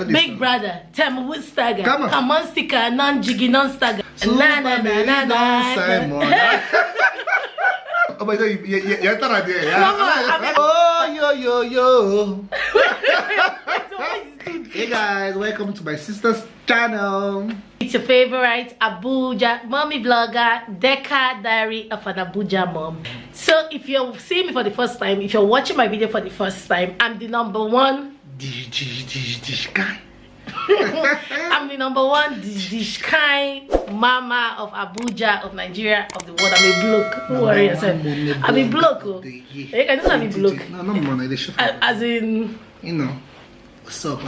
Big brother, tell me what stagger. Come on, sticker, non-jiggy, non-stagger. Na na na na na. Oh my God, you thought yeah. Oh yo. Hey guys, welcome to my sister's channel. It's your favorite Abuja mommy vlogger, Deka Diary of an Abuja mom. So if you're seeing me for the first time, if you're watching my video for the first time, I'm the number one guy. I'm the number one dish kind mama of Abuja, of Nigeria, of the world. I'm a bloke. Don't worry yourself. I'm a bloke. You can just have a bloke. No money. They should. As in, you know, what's up?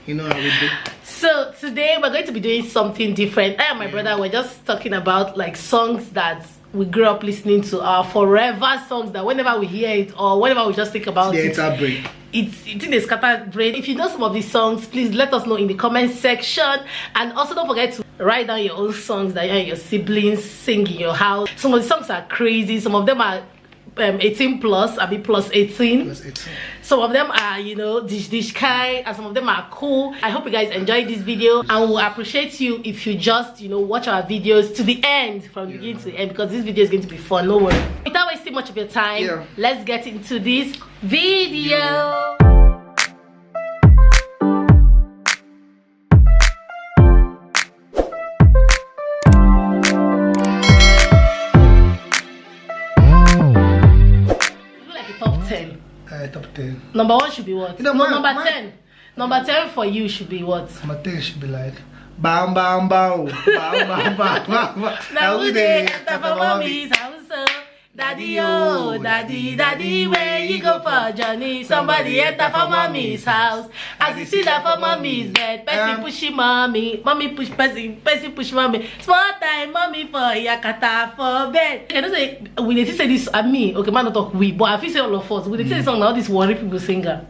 You know how we do. So today we're going to be doing something different. I and my brother were just talking about like songs that we grew up listening to, our forever songs that whenever we hear it or whenever we just think about it, it's our brain. It's in a scattered brain. If you know some of these songs, please let us know in the comment section. And also don't forget to write down your own songs that you and your siblings sing in your house. Some of the songs are crazy. Some of them are 18 plus, I mean plus 18. Plus 18. Some of them are, you know, dish kind, and some of them are cool. I hope you guys enjoyed this video, and we'll appreciate you if you just, you know, watch our videos to the end, from the beginning to the end, because this video is going to be fun. No worry. Without wasting much of your time, let's get into this video. Top 10. Number 1 should be what? You know, number 10. Number 10 for you should be what? Number 10 should be like bam bam bam bam bam bam. Now we dey enter for mommy's house. Daddy oh, daddy, where you go for journey? Somebody enter for mommy's house. As you see that for mommy's bed, person pushing mommy push person push mommy. Small time mommy for yakata for bed. I don't say we need to say this at me. Okay, man, not talk we, but I feel say all of us. We need to say this song now. This worry people singer.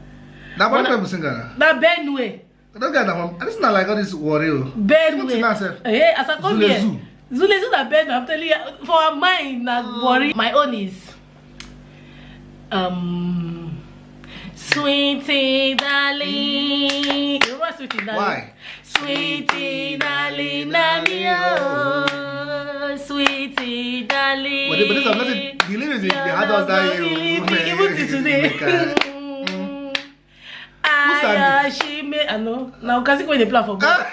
That one people singer. That Benue. Don't get that one. This is not like all this worry. Benue. Hey, as I come here. Zule that bed, I'm telling you, for mine, not worry. My own is Sweetie darling. You know what Sweetie darling? Why? Sweetie darling, Sweetie darling. But this is not the lyrics they had us that you today. I know. Now because when they play for God.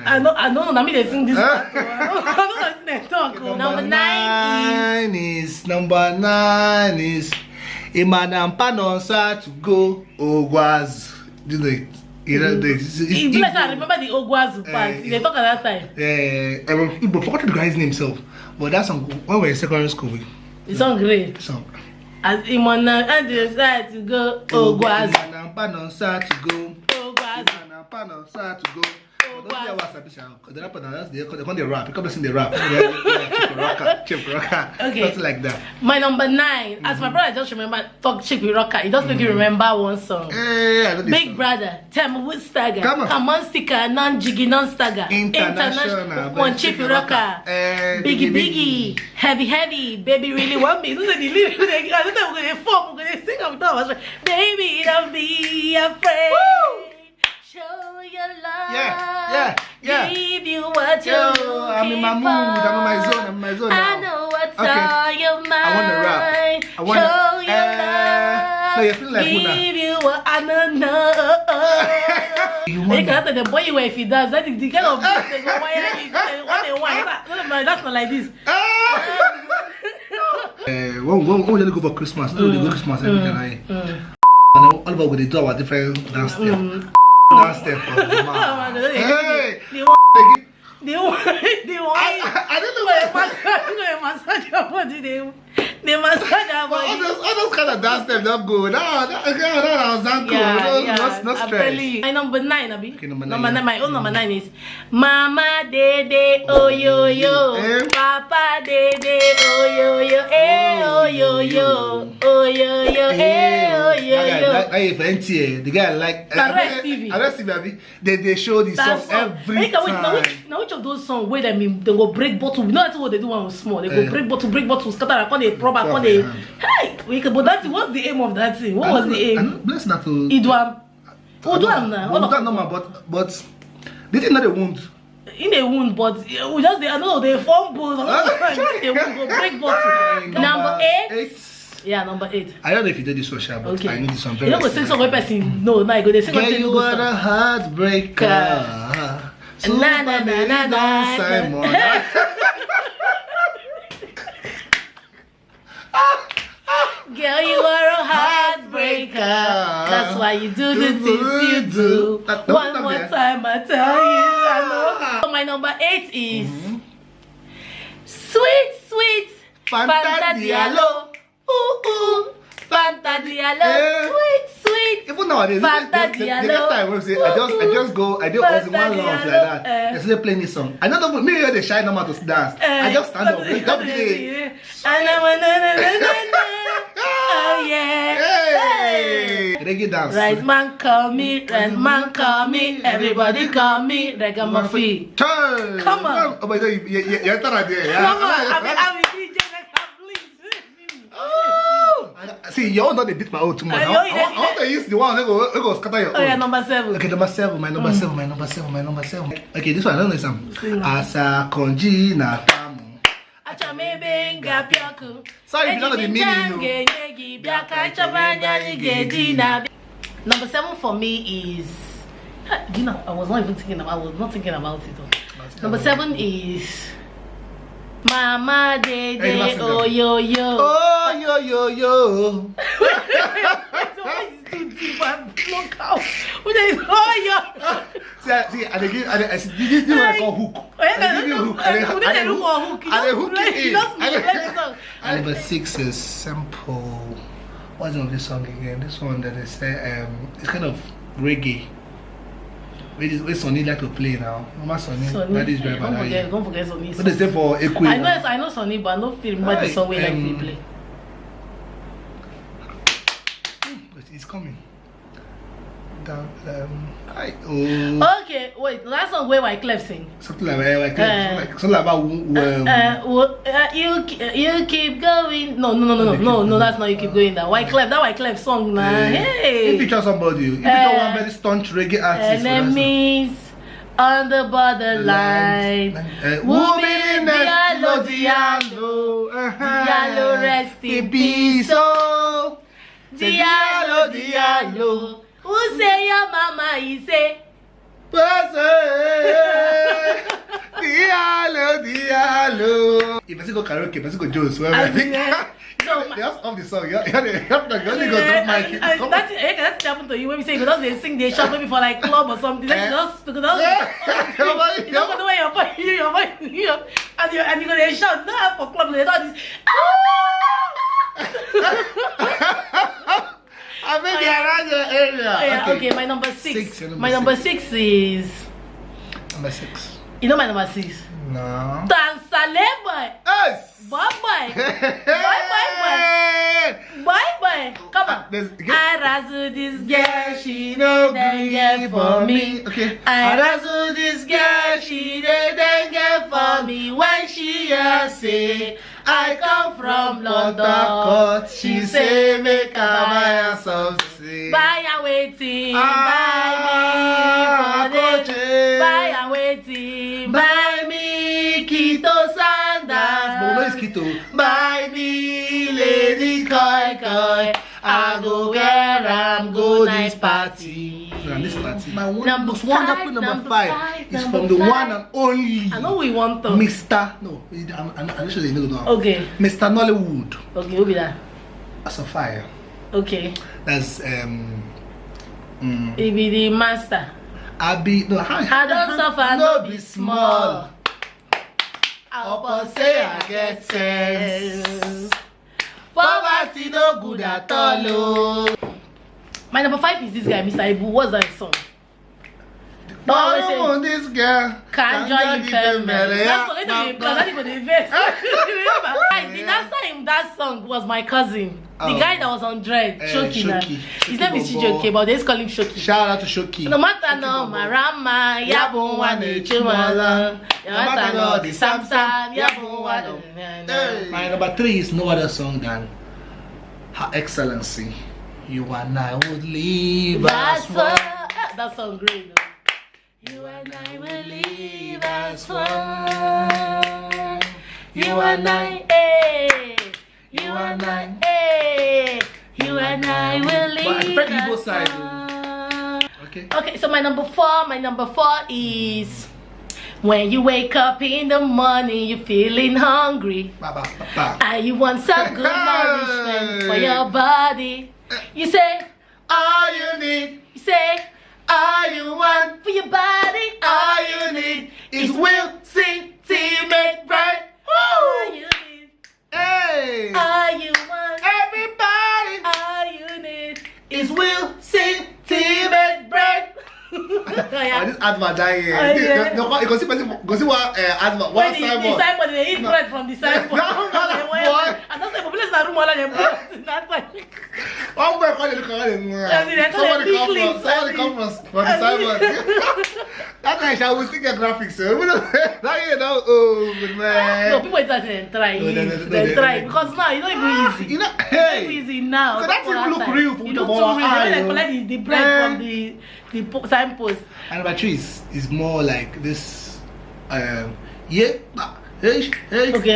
I know, I mean they sing this. Number 9 is Imadam Panonsa to go Ogwaz. You know, I remember the Ogwazu part. They talk at that time. I forgot the guy's name himself. But that song, when we were in secondary school, the song great. As Imana and decide to go Ogwaz. Imadam Panonsa to go Ogwaz. Imadam Panonsa to go. They rap. Because they rap. Chip rocker. Okay. Something like that. My number 9. As my brother just remember talk Chip rocker. It does make you remember one song. Big brother, tell me what stagger. Come on, sticker, non-jiggy, non-stagger. International. One Chip rocker. Biggie. Heavy. Baby really want me. Those are the lyrics. I don't know we're going to sing of those. Baby, don't be afraid. Show your love. Give you what you're looking I'm in my mood. I'm in my zone. I know what's on your mind. I want to rap. Show your love. No, you feel like give you what I know. You can tell the boy if he does. That is the kind of beat they go why. That's not like this. When we go for Christmas, we go Christmas every day. And all of us we do our different dance steps. Dance step for the man. Hey! I don't know where massage your body. They massage your body. All those kind of dance steps don't go. No stress. My number 9, Abi. Okay, number 9. My own number 9 is Mama Dede oh yo yo, Papa Dede oh yo yo, oh yo yo, oh yo yo, oh yo yo. for NTA, the guy like Arrest TV. They show the song every time. Now which of those songs where they go break bottle? You know that's what they do when we're small. They go break bottle, scatter, on a proper, on a hey. But that's what's the aim of that thing? What was the aim? Bless not to. Idwam. Idwam now. But they didn't know the wound. In a wound, but we just they know they fumble. They will go break bottle. Number 8. Yeah, number 8. I don't know if you did this social, but I need some very. You know, sing song where person no, now go they sing something. You are a heartbreaker. Na na na na na. Simon. Girl, you are a heartbreaker. That's why you do the things you do. One more time, I tell you, I know. My number 8 is sweet Fanta Diallo. Ooh, Fanta Diallo. Sweet. Even nowadays, Fanta Diallo. I just go. I do always one round like that. They still playing this song. I don't know. Me here they shine no matter to dance. I just stand up. Oh yeah. Hey. Reggae dance. Right man call me, red man call me, everybody call me Ragamuffin. Come on. Oh my God, you're tired there. Come on. I'm DJ. See, you all know they beat my old too much. I want to use the one that go scatter your own. Oh yeah, number 7. Okay, number 7. My number 7. Okay, this one I don't know some. Asa konji na tamu. Sorry if you don't know the meaning. Number 7 for me is, you know, I was not thinking about it though. Number 7 is Mama Dede, oh yo yo. Oh yo yo yo. It's too deep and look out. What is oh yo? See, I give you what I call hook. I give you hook. I hook it in. Number 6 is simple. What's the name of this song again? This one that they say it's kind of reggae. Where Sonny like to play now? Mama Sonny, that is driver. Don't forget Sonny. What is it for Equi? I know Sonny, but I don't feel remember the song we like to play. It's coming. Down, Okay, wait. Last song where Wyclef sing. Something like something about you keep going. No, that's not you keep going. That Wyclef song now. Hey. You feature somebody. You feature one very staunch reggae artist. Enemies on the borderline. Women in Diallo, rest in peace. Oh, Diallo. Who say your mama is say? Diallo. If I say go karaoke, if I say go Jones, where I think they just off the song. You only go drop mic. That's happened to you when we say because they sing they shop maybe for like club or something. That's just because you don't know where your voice and you go they shout not for club they do this. I mean, around your area. Okay, my number 6. My number 6 is. Number 6. You know my number 6? No. Tansale boy. Yes. Bye. Come on. I razzle this girl, she no get for me. Okay. I razzle this girl, she don't get for me. When she say I come from London, she say make I buy her something. Buy her waiting, buy me for the buy her waiting, buy me Kito sandals. But what is Kito? Buy me lady koi. I go where I'm go nice party. This party. My number number 5 is from the one and only. I know we want to. Mr. No, I'm sure they know. Okay. Mr. Nollywood. Okay, who be that? That's a fire. Okay. That's He be the master. I don't suffer, no be small. I'll say I get sense. Poverty no good at all. My number 5 is this guy, Mr. Ibu. What's that song? No, this girl can't join you. That's the verse. The dancer in that song was my cousin. The guy that was on Dread, Shoki. His name is Chijoke, but they just call him Shoki. Shout out to Shoki. No matter no marama, yabu wane chumala. No matter no the samsam, yabu wane. My number 3 is no other song than Her Excellency. You and I would live as one. That song great. No? You and I will live as one. You and I, eh. You and I, eh. You and I will live as one. Okay, so my number four is when you wake up in the morning, you're feeling hungry, and you want some good nourishment for your body. You say, all you need. You say, all you want for your body. All you need is will, sing, tea, make bread. All you need. Hey. All you want. Everybody. All you need is will, sing, tea, make bread. This advert dying. No, you can see what advert. What signboard? Signboard. They eat bread from the signboard. I don't say, but let's not room all of them. That's why. One boy called somebody come from the signboard. That night I was thinking graphics. Now you know, oh man. No, people just try. They try because now it's not even easy. You know, hey, it's easy now. So that even look real from the wall. When they collect the bread from the signpost. And number 3 is more like this. Okay,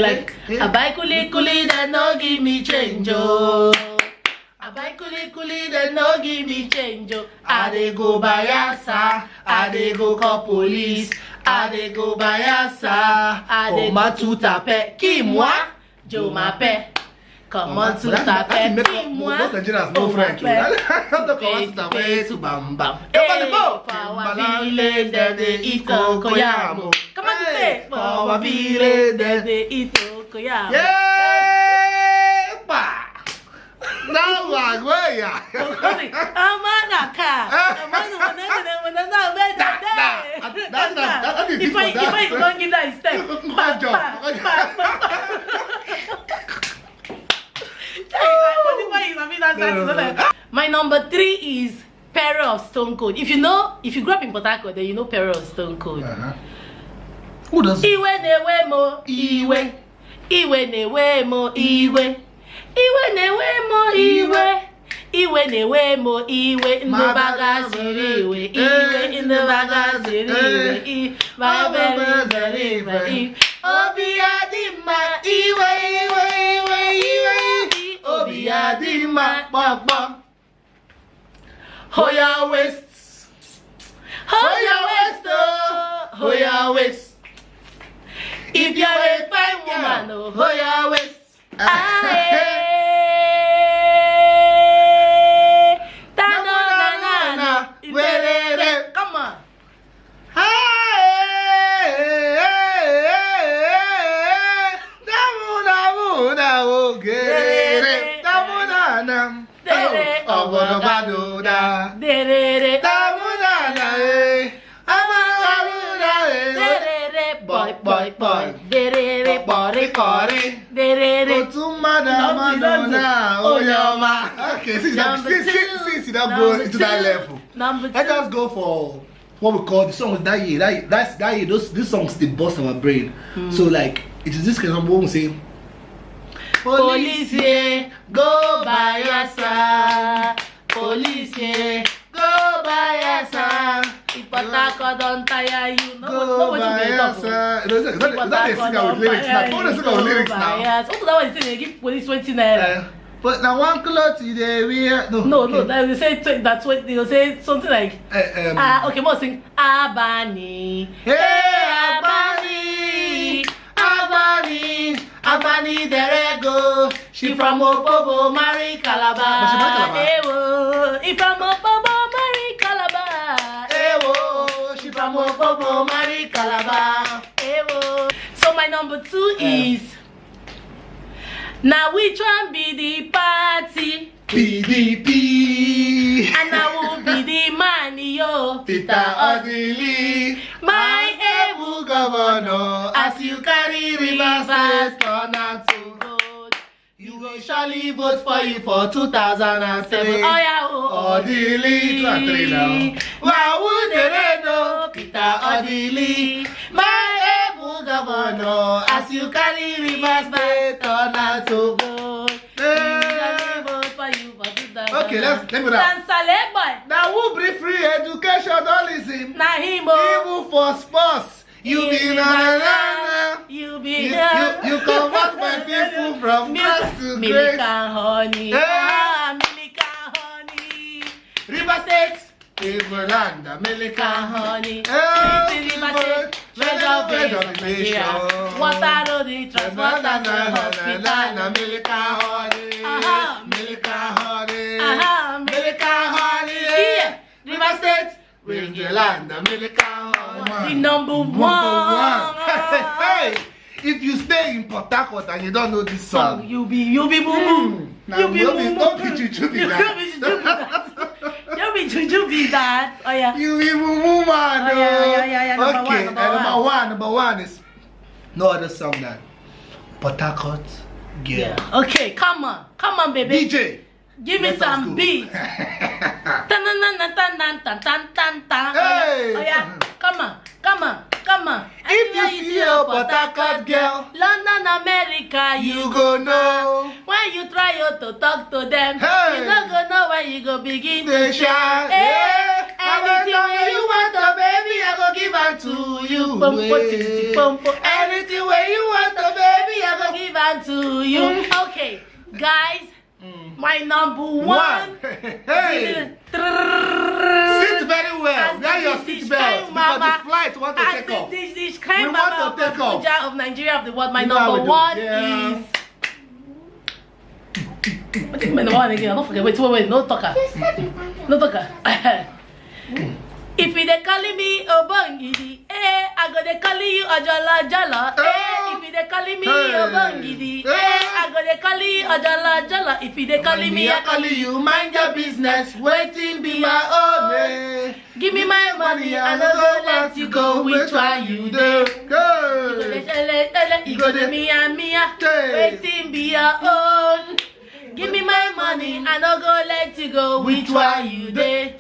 like I buy kuli that no give me change. Oh, I buy kuli that no give me change. Oh, I dey go buy asa, I dey go call police, I dey go buy asa, I dey go to tape. Qui moi, Jo m'appelle. Comment tout taper? Moi, most Nigerians no French. To bam bam. Hey, for our village, they eat kokoyamo. Come on, say, for our village, they eat kokoyamo. Yeah, now what? Where ya? If I don't give that step, my number 3 is Peril of Stone Cold. If you grew up in Port Harcourt, then you know Peril of Stone Cold. Who does? Iwe newe mo iwe, iwe newe mo iwe, iwe newe mo iwe, iwe newe mo iwe. In the bagaziri iwe, iwe in the bagaziri iwe, my baby very. Obi adima iwe iwe iwe iwe. Obi adima baba. Hoya West, Hoya West, oh, Hoya West. If you're a fine woman, oh, Hoya West. Come on. Boy. Okay, since you don't go into that level, let's just go for what we call the song that year. That year, these songs they bust our brain. So like it is this kind of when we say Police, yeah, go by your side. Police, yeah, go by your side. If Patako don't tire you, go by your side. Don't they sing out with lyrics now? Don't they sing out with lyrics now? Yes. Also, that one they give police 20 naira. But now one cloth today we no. They say that's what they say something like okay, more sing Abani. Hey, Abani Derego. She from Opobo, marry Calabar. Ewo, he from Opobo, marry Calabar. Ewo, she from Opobo, marry Calabar. Ewo. So my number 2 is now which one be the party? PDP. And I will be the man, yo. Peter Odili. My Ebu governor. as you carry rivers turn out to gold. You will surely vote for you for 2007. Oh yeah, Odili. 2 and 3 now. Wawuderedo, Peter Odili. My able governor, as you carry rivers by turn out to go. Okay, let me now. Now who bring free education journalism? Now him. Even for sports. You be na. You be you convert my people from grass to grace. Milk and honey. Milk and honey. River State. People land, milk and honey. River State. Red of Nigeria. Water road, the transport and the hospital. Milk and honey. Milk and honey. Milk and honey. River State. Land, milk and honey. The number one. Hey, if you stay in Port Harcourt and you don't know this song, you be boo boo. You be juju be that. You be juju be that. Oh yeah. You be boo boo man. Yeah. Okay, number one is no other song than Port Harcourt Girl. Yeah. Okay, come on, baby. DJ. Give me some beat. Hey. Oh yeah, come on. If you see a Port Harcourt girl, London, America, you go know. When you try to talk to them, Hey. you don't go know when you go begin They to shout, hey, anything anything you want, baby, I go give it to you. Anything where you want, baby, I go give it to you. Okay, guys, my number one. Hey. Sit very well. Wear your seat belt because the flight want to take off. This kind We want to take off. ABUJA of Nigeria of the world. My number one is. Okay, my number one again. Don't forget. Wait. No talker. No talker. If you dey calling me Obongidi, I go dey calling you Ajala. If you dey calling me Obongidi, I go dey calling you Ajala. If you dey calling me, I call you. Mind your business. Waiting be my own. Give me my money, I no go let you go. Which one you do? You go dey Mia. Waiting be your own. Give me my money, I no go let you go. Which one you do?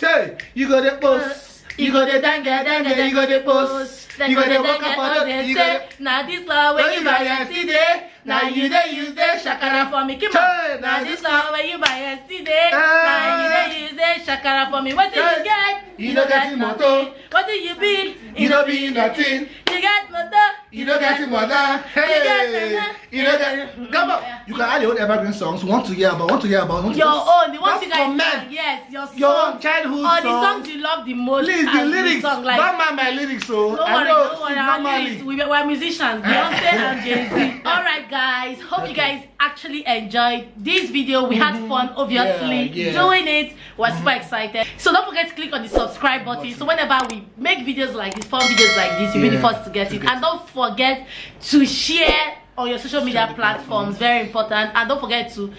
You go dey post. You go the danga, you go the post. You go the walk up for the you go. Now this law when you buy yesterday. Now you dey use the shakara for me. Come on. Now this law when you buy yesterday. Now you dey use the shakara for me. What did you get? You don't get motor. What did you be? You don't be nothing. You get motor. You don't get mother. Hey, you don't get. Come on. You can add your own evergreen songs. Want to hear about? Your own. The ones you guys comment. Yes, your Your childhood or songs. the songs you love the most. Please, the lyrics. Song, like, don't mind my lyrics, so don't worry. Our lyrics. We're musicians. Beyonce and Jay-Z. All right, guys. Hope you guys actually enjoyed this video. We had fun, obviously, doing it. We're super excited. So don't forget to click on the subscribe button. So whenever we make videos like this, fun videos like this, you'll be the first to get it. And don't forget to share on your social media platforms. Very important. And don't forget to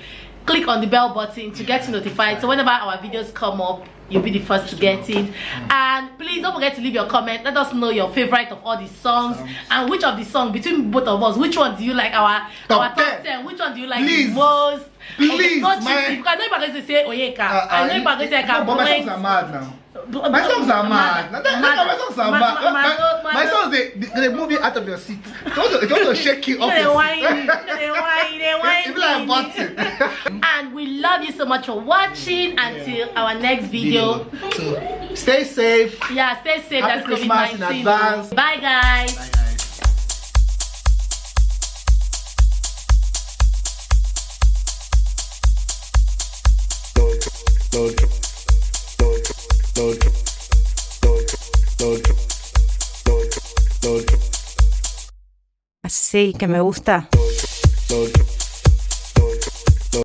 click on the bell button to get notified. So whenever our videos come up, you'll be the first to get it. And please don't forget to leave your comment. Let us know your favorite of all the songs and which of the songs between both of us, which one do you like? Our top 10. Which one do you like the most? Please, not cheating. Because I know you're going to say Oyeka. I know you're going to say but my songs are mad now. My songs are mad. My songs are mad. My songs, they move you out of your seat. They want to shake you off your seat. It's like a button. And we love you so much for watching. Until our next video. So stay safe. Yeah, stay safe. Happy Christmas in advance. Bye, guys. Así que me gusta.